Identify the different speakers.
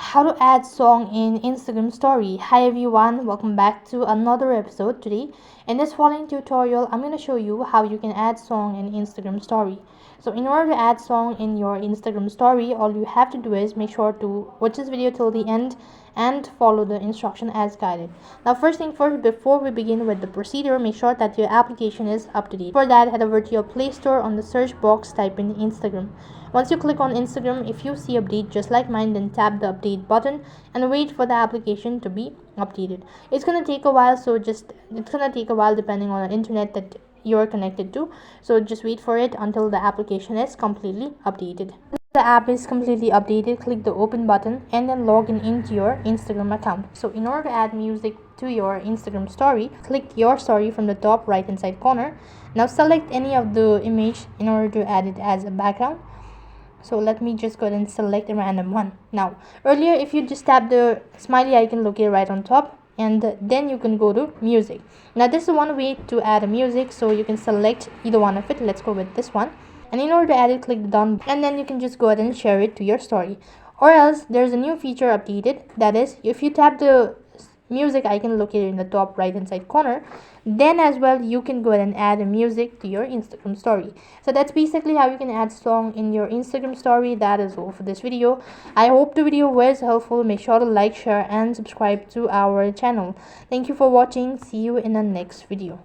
Speaker 1: How to add song in Instagram story. Hi everyone, welcome back to another episode. Today in this following tutorial I'm going to show you how you can add song in Instagram story. So in order to add song in your Instagram story, all you have to do is make sure to watch this video till the end and follow the instruction as guided. Now first thing first, before we begin with the procedure, make sure that your application is up to date. For that, head over to your Play Store. On the search box type in Instagram. Once you click on Instagram, if you see update just like mine, then tap the update button and wait for the application to be updated. It's gonna take a while, so it's gonna take a while depending on the internet that you're connected to, so just wait for it until the application is completely updated. The app is completely updated, click the open button and then log in into your Instagram account. So in order to add music to your Instagram story, click your story from the top right hand side corner. Now select any of the image in order to add it as a background. So let me just go ahead and select a random one. Now earlier, if you just tap the smiley icon located right on top, and then you can go to music. Now this is one way to add a music, so you can select either one of it. Let's go with this one, and in order to add it, click the down, and then you can just go ahead and share it to your story. Or else there's a new feature updated, that is, if you tap the music icon located in the top right hand side corner, then as well you can go ahead and add a music to your Instagram story. So that's basically how you can add song in your Instagram story. That is all for this video. I hope the video was helpful. Make sure to like, share and subscribe to our channel. Thank you for watching. See you in the next video.